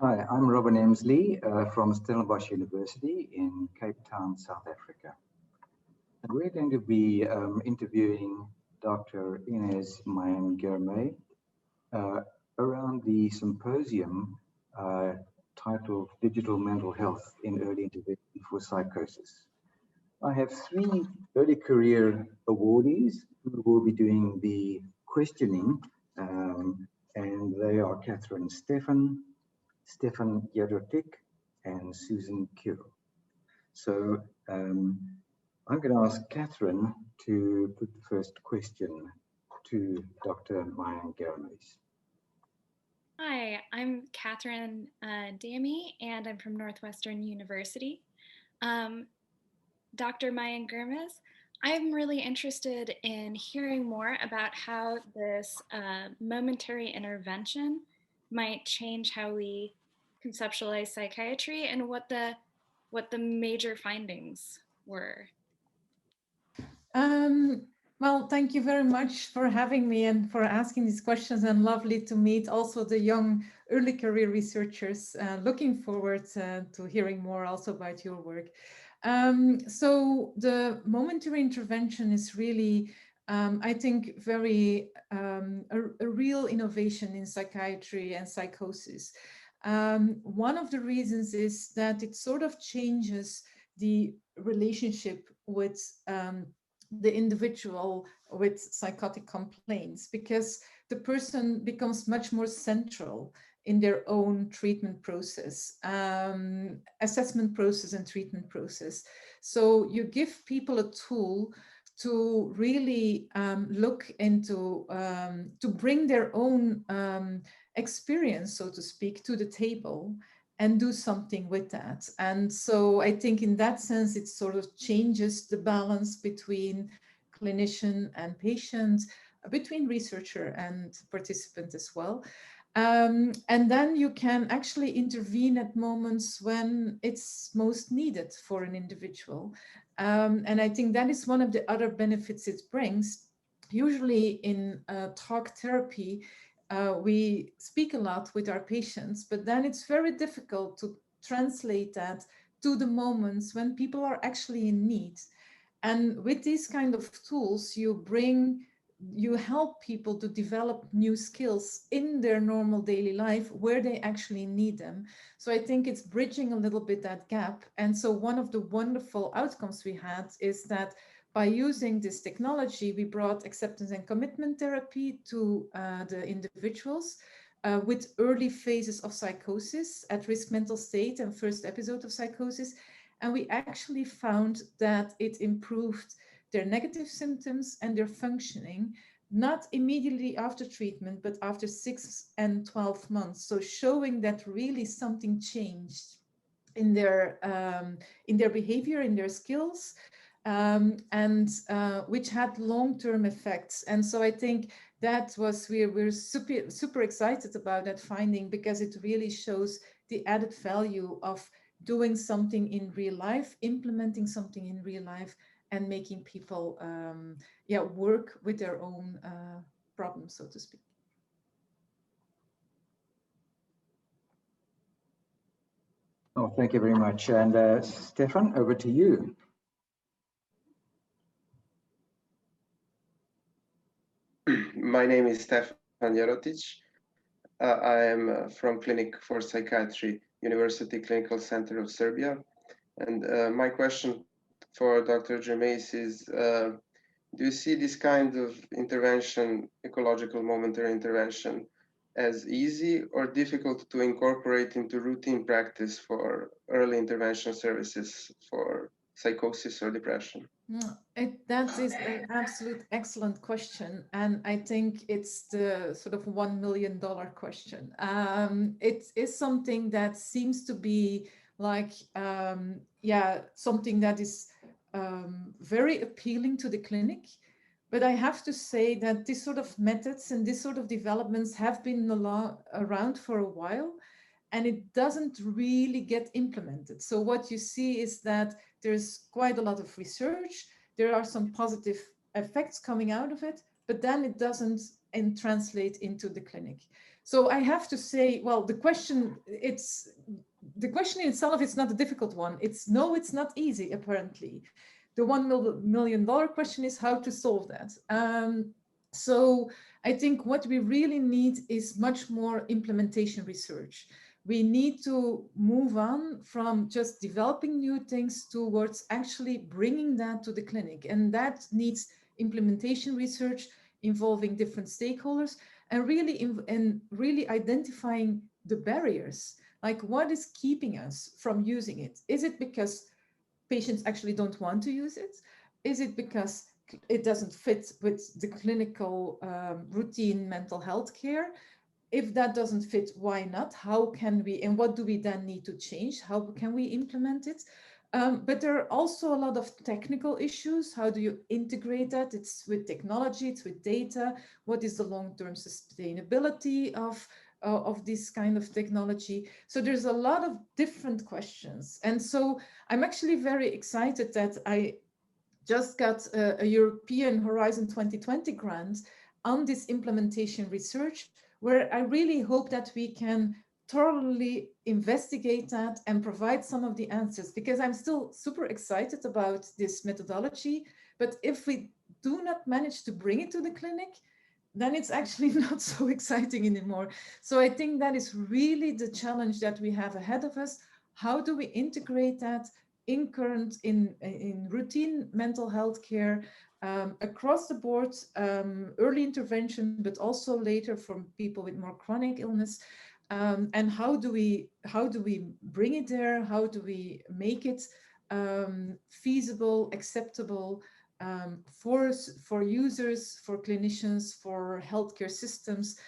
Hi, I'm Robin Emsley from Stellenbosch University in Cape Town, South Africa. And we're going to be interviewing Dr. Inez Myin uh, around the symposium uh, titled Digital Mental Health in Early Intervention for Psychosis. I have three early career awardees who will be doing the questioning, and they are Catherine Stefan Jarotic, and Susan Kiro. So I'm going to ask Catherine to put the first question to Dr. Myin Germeys. Hi, I'm Catherine Damy, and I'm from Northwestern University. Dr. Myin Germeys, I'm really interested in hearing more about how this momentary intervention might change how we conceptualize psychiatry and what the major findings were. Um, well, thank you very much for having me and for asking these questions, and lovely to meet also the young early career researchers. Looking forward to hearing more also about your work. So the momentary intervention is really, I think, very a real innovation in psychiatry and psychosis. One of the reasons is that it sort of changes the relationship with the individual with psychotic complaints, because the person becomes much more central in their own treatment process, assessment process and treatment process. So you give people a tool to really look into, to bring their own experience, so to speak, to the table and do something with that. And so I think in that sense, it sort of changes the balance between clinician and patient, between researcher and participant as well. And then you can actually intervene at moments when it's most needed for an individual. And I think that is one of the other benefits it brings. Usually in talk therapy, we speak a lot with our patients, but then it's very difficult to translate that to the moments when people are actually in need. And with these kind of tools, you help people to develop new skills in their normal daily life where they actually need them. So I think it's bridging a little bit that gap. And so one of the wonderful outcomes we had is that by using this technology, we brought acceptance and commitment therapy to the individuals with early phases of psychosis, at-risk mental state, and first episode of psychosis. And we actually found that it improved their negative symptoms and their functioning, not immediately after treatment, but after 6 and 12 months. So showing that really something changed in their behavior, in their skills, and which had long-term effects. And so I think that was, we're super excited about that finding, because it really shows the added value of doing something in real life, implementing something in real life, and making people work with their own problems, so to speak. Oh, thank you very much. And Stefan, over to you. My name is Stefan Jarotic. I am from Clinic for Psychiatry, University Clinical Center of Serbia. And my question for Dr. Germeys is, do you see this kind of intervention, ecological momentary intervention, as easy or difficult to incorporate into routine practice for early intervention services for psychosis or depression? That is an absolute excellent question. And I think it's the sort of $1 million question. It is something that seems to be like, something that is very appealing to the clinic. But I have to say that this sort of methods and this sort of developments have been around for a while, and it doesn't really get implemented. So what you see is that there's quite a lot of research, there are some positive effects coming out of it, but then it doesn't and translate into the clinic. So I have to say, well, the question in itself is not a difficult one. It's not easy, apparently. The $1 million question is how to solve that. So I think what we really need is much more implementation research. We need to move on from just developing new things towards actually bringing that to the clinic. And that needs implementation research involving different stakeholders and really identifying the barriers. Like, what is keeping us from using it? Is it because patients actually don't want to use it? Is it because it doesn't fit with the clinical routine mental health care? If that doesn't fit, why not? How can we, and what do we then need to change? How can we implement it? But there are also a lot of technical issues. How do you integrate that? It's with technology, it's with data. What is the long-term sustainability of this kind of technology? So there's a lot of different questions. And so I'm actually very excited that I just got a European Horizon 2020 grant on this implementation research, where I really hope that we can thoroughly investigate that and provide some of the answers, because I'm still super excited about this methodology. But if we do not manage to bring it to the clinic, then it's actually not so exciting anymore. So I think that is really the challenge that we have ahead of us. How do we integrate that in routine mental health care across the board, early intervention, but also later for people with more chronic illness? And how do we bring it there? How do we make it feasible, acceptable for users, for clinicians, for healthcare systems?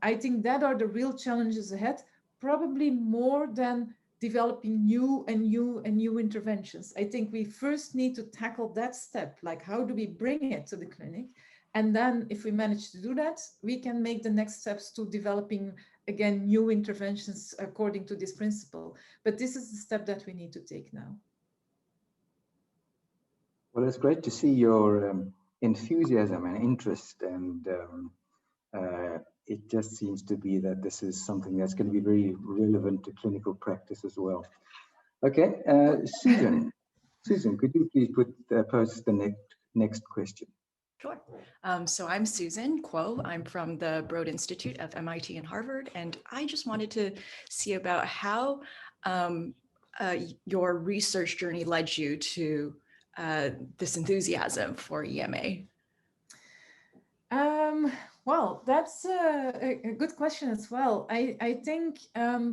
I think that are the real challenges ahead, probably more than developing new interventions. I think we first need to tackle that step, like how do we bring it to the clinic? And then if we manage to do that, we can make the next steps to developing, again, new interventions according to this principle. But this is the step that we need to take now. Well, it's great to see your enthusiasm and interest, and it just seems to be that this is something that's going to be very relevant to clinical practice as well. Okay, Susan, could you please pose the next question? Sure. So I'm Susan Kuo. I'm from the Broad Institute of MIT and Harvard, and I just wanted to see about how your research journey led you to this enthusiasm for EMA. Well, that's a good question as well. I think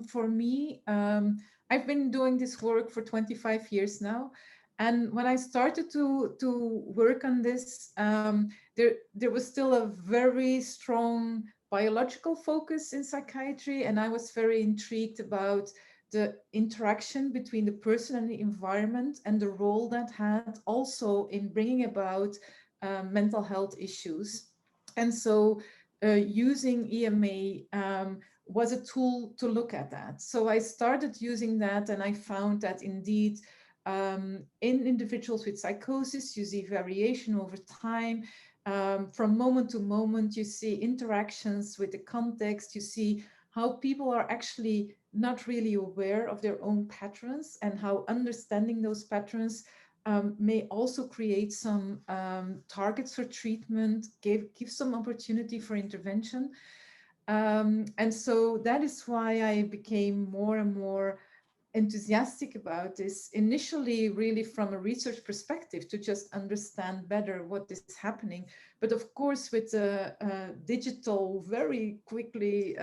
for me, I've been doing this work for 25 years now. And when I started to work on this, there was still a very strong biological focus in psychiatry. And I was very intrigued about the interaction between the person and the environment and the role that had also in bringing about mental health issues. And so using EMA was a tool to look at that. So I started using that, and I found that indeed in individuals with psychosis, you see variation over time. From moment to moment, you see interactions with the context, you see how people are actually not really aware of their own patterns, and how understanding those patterns may also create some targets for treatment, give some opportunity for intervention. And so that is why I became more and more enthusiastic about this, initially really from a research perspective, to just understand better what is happening. But of course, with the digital, very quickly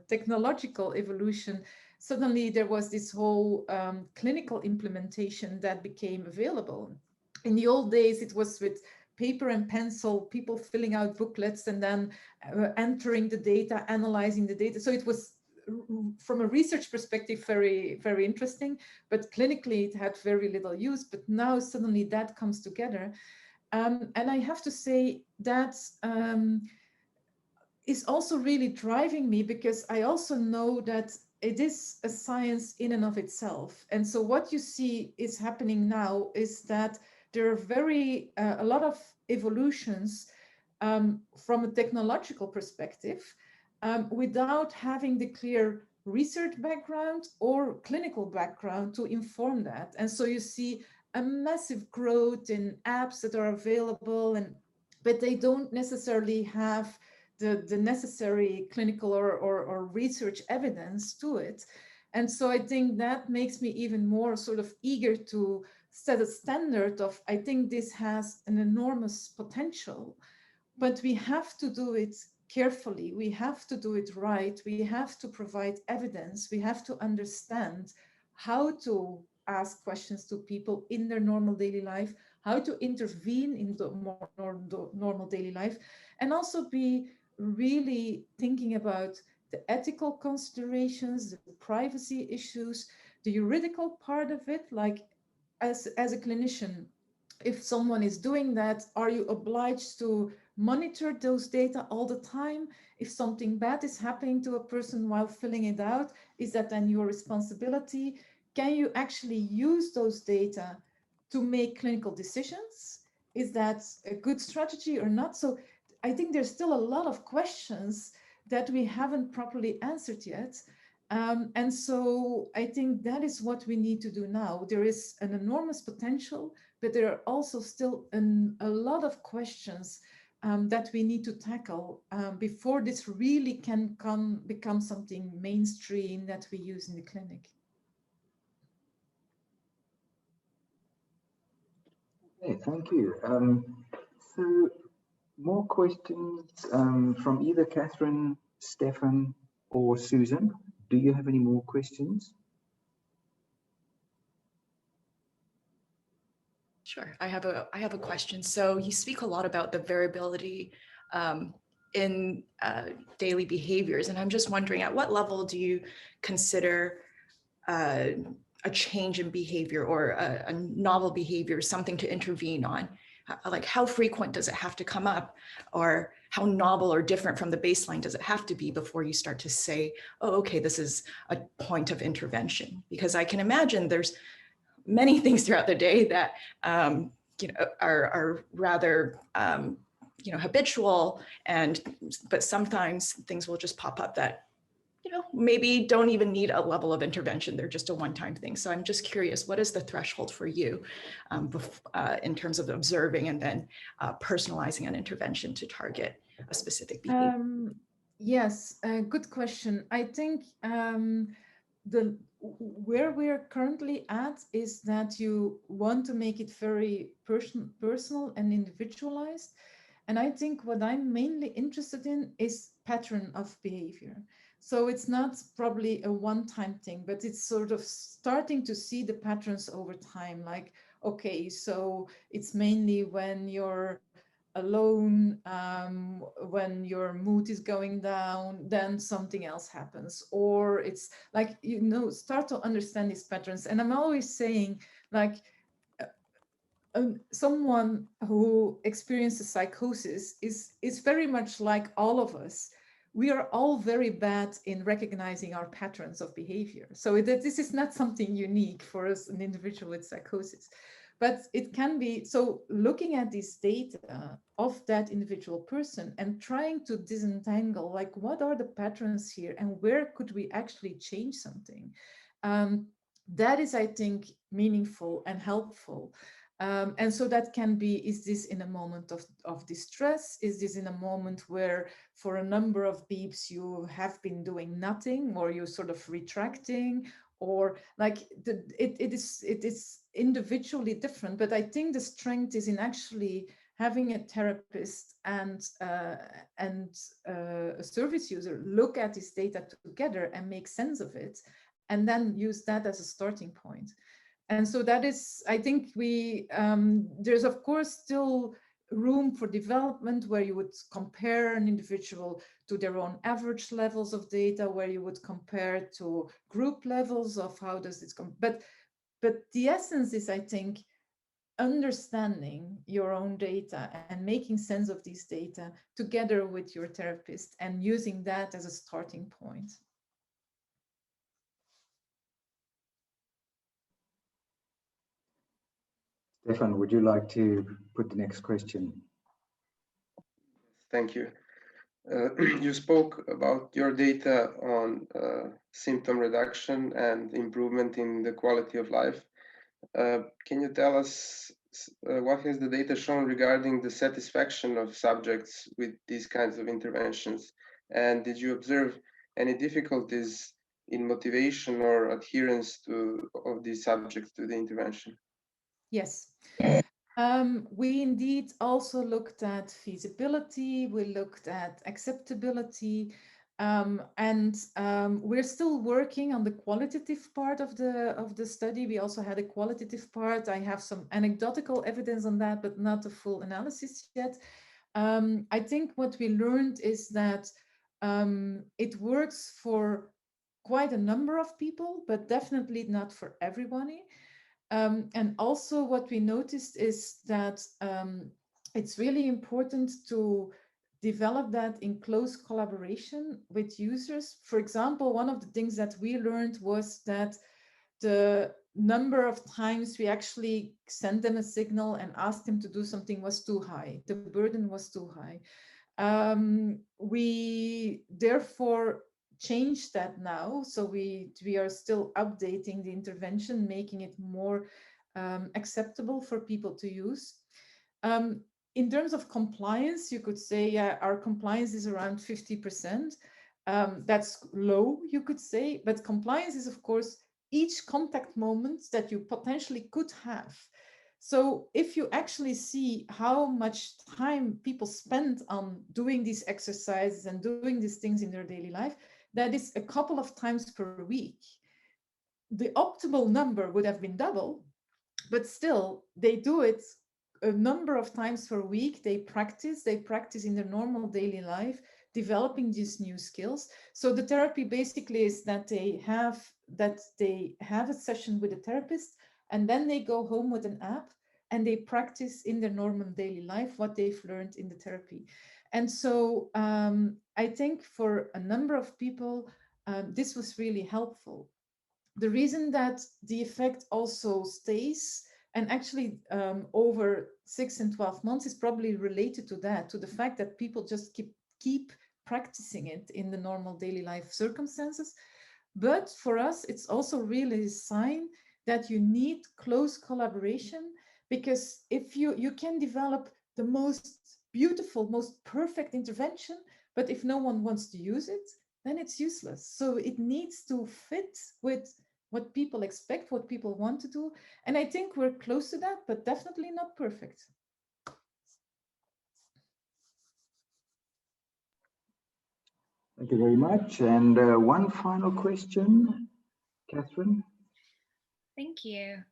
technological evolution, suddenly there was this whole clinical implementation that became available. In the old days, it was with paper and pencil, people filling out booklets and then entering the data, analyzing the data. So it was, from a research perspective, very, very interesting, but clinically it had very little use. But now suddenly that comes together. And I have to say that is also really driving me, because I also know that it is a science in and of itself. And so what you see is happening now is that there are a lot of evolutions from a technological perspective, without having the clear research background or clinical background to inform that. And so you see a massive growth in apps that are available, but they don't necessarily have the necessary clinical or research evidence to it. And so I think that makes me even more sort of eager to set a standard of, I think this has an enormous potential, but we have to do it carefully. We have to do it right. We have to provide evidence. We have to understand how to ask questions to people in their normal daily life, how to intervene in the more normal daily life, and also be really thinking about the ethical considerations, the privacy issues, the juridical part of it. Like as a clinician, if someone is doing that, are you obliged to monitor those data all the time? If something bad is happening to a person while filling it out, is that then your responsibility? Can you actually use those data to make clinical decisions? Is that a good strategy or not? So I think there's still a lot of questions that we haven't properly answered yet. And so I think that is what we need to do now. There is an enormous potential, but there are also still a lot of questions that we need to tackle before this really can become something mainstream that we use in the clinic. Okay, thank you. So more questions from either Catherine, Stefan, or Susan. Do you have any more questions? Sure, I have a question. So you speak a lot about the variability in daily behaviors, and I'm just wondering, at what level do you consider a change in behavior or a novel behavior something to intervene on? Like, how frequent does it have to come up, or how novel or different from the baseline does it have to be before you start to say, oh, okay, this is a point of intervention? Because I can imagine there's many things throughout the day that are rather habitual, but sometimes things will just pop up that maybe don't even need a level of intervention. They're just a one-time thing. So I'm just curious, what is the threshold for you in terms of observing and then personalizing an intervention to target a specific behavior? Yes, good question. I think where we're currently at is that you want to make it very personal and individualized. And I think what I'm mainly interested in is pattern of behavior. So it's not probably a one-time thing, but it's sort of starting to see the patterns over time. Like, okay, so it's mainly when you're alone, when your mood is going down, then something else happens. Or it's like, start to understand these patterns. And I'm always saying, like, someone who experiences psychosis is very much like all of us. We are all very bad in recognizing our patterns of behavior. So this is not something unique for us, an individual with psychosis. But it can be, so looking at this data of that individual person and trying to disentangle, like, what are the patterns here and where could we actually change something? That is, I think, meaningful and helpful. And so that can be, is this in a moment of distress? Is this in a moment where for a number of beeps you have been doing nothing, or you're sort of retracting, or like it is individually different. But I think the strength is in actually having a therapist and a service user look at this data together and make sense of it, and then use that as a starting point. And so that is, I think there's of course still room for development where you would compare an individual to their own average levels of data, where you would compare to group levels of how does this come. But the essence is, I think, understanding your own data and making sense of these data together with your therapist and using that as a starting point. Stefan, would you like to put the next question? Thank you. You spoke about your data on symptom reduction and improvement in the quality of life. Can you tell us what has the data shown regarding the satisfaction of subjects with these kinds of interventions? And did you observe any difficulties in motivation or adherence of these subjects to the intervention? Yes. We indeed also looked at feasibility, we looked at acceptability, and we're still working on the qualitative part of the study. We also had a qualitative part. I have some anecdotal evidence on that, but not a full analysis yet. I think what we learned is that it works for quite a number of people, but definitely not for everybody. And also what we noticed is that it's really important to develop that in close collaboration with users. For example, one of the things that we learned was that the number of times we actually sent them a signal and asked them to do something was too high. The burden was too high. We therefore changed that now. So we are still updating the intervention, making it more acceptable for people to use. In terms of compliance, you could say our compliance is around 50%. That's low, you could say, but compliance is, of course, each contact moment that you potentially could have. So if you actually see how much time people spend on doing these exercises and doing these things in their daily life, that is a couple of times per week. The optimal number would have been double, but still they do it a number of times per week. They practice in their normal daily life, developing these new skills. So the therapy basically is that they have a session with a therapist, and then they go home with an app and they practice in their normal daily life what they've learned in the therapy. And so I think for a number of people, this was really helpful. The reason that the effect also stays and actually over 6 and 12 months is probably related to that, to the fact that people just keep practicing it in the normal daily life circumstances. But for us, it's also really a sign that you need close collaboration, because if you can develop the most beautiful, most perfect intervention, but if no one wants to use it, then it's useless. So it needs to fit with what people expect, what people want to do. And I think we're close to that, but definitely not perfect. Thank you very much. And one final question, Catherine. Thank you.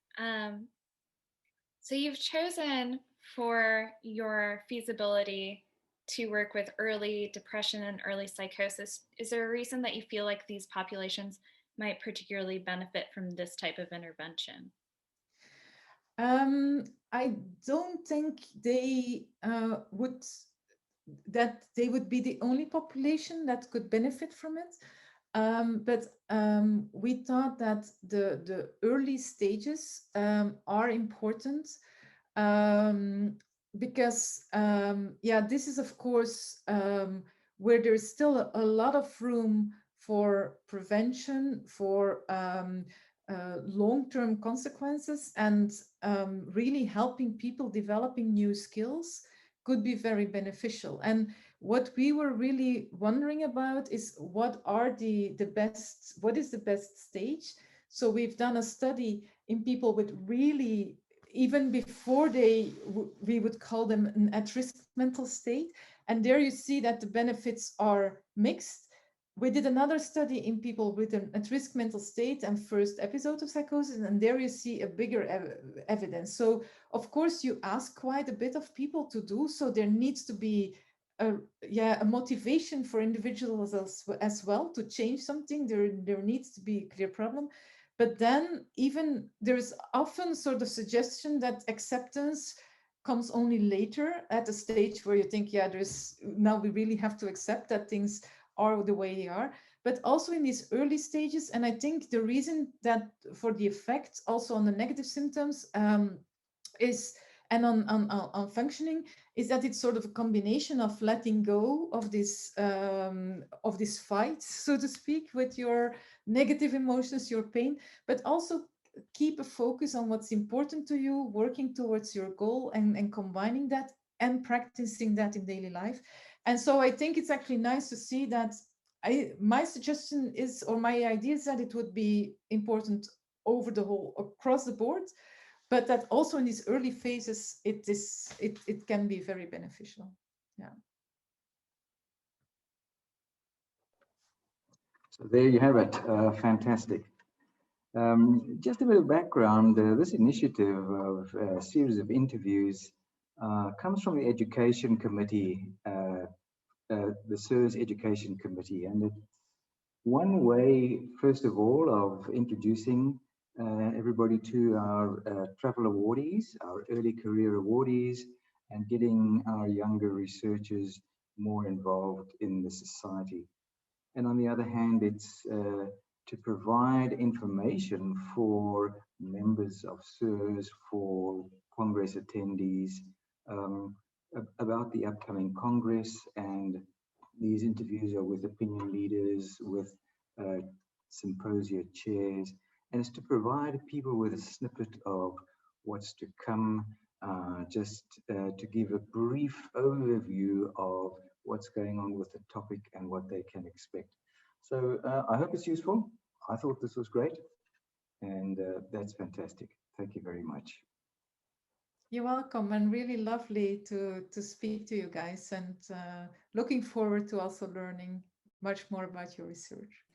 So you've chosen for your feasibility to work with early depression and early psychosis. Is there a reason that you feel like these populations might particularly benefit from this type of intervention? I don't think they would be the only population that could benefit from it. But we thought that the early stages are important, because this is of course where there's still a lot of room for prevention, for long-term consequences, and really helping people developing new skills could be very beneficial. And what we were really wondering about is what is the best stage. So we've done a study in people with really, even before we would call them an at-risk mental state. And there you see that the benefits are mixed. We did another study in people with an at-risk mental state and first episode of psychosis, and there you see a bigger evidence. So of course you ask quite a bit of people to do, so there needs to be a motivation for individuals as well to change something. There needs to be a clear problem. But then even there's often sort of suggestion that acceptance comes only later, at a stage where you think, now we really have to accept that things are the way they are. But also in these early stages, and I think the reason that for the effect also on the negative symptoms is And on functioning is that it's sort of a combination of letting go of this fight, so to speak, with your negative emotions, your pain, but also keep a focus on what's important to you, working towards your goal, and combining that and practicing that in daily life. And so I think it's actually nice to see that my suggestion is, or my idea is that it would be important over the whole, across the board, but that also in these early phases, it can be very beneficial. Yeah. So there you have it. Fantastic. Just a bit of background. This initiative of a series of interviews comes from the Education Committee, the SIRS Education Committee, and it's one way, first of all, of introducing everybody to our travel awardees, our early career awardees, and getting our younger researchers more involved in the society. And on the other hand, it's to provide information for members of SIRS, for Congress attendees, um, about the upcoming Congress. And these interviews are with opinion leaders, with symposia chairs, and it's to provide people with a snippet of what's to come, just to give a brief overview of what's going on with the topic and what they can expect. So I hope it's useful. I thought this was great, and that's fantastic. Thank you very much. You're welcome, and really lovely to speak to you guys, and looking forward to also learning much more about your research.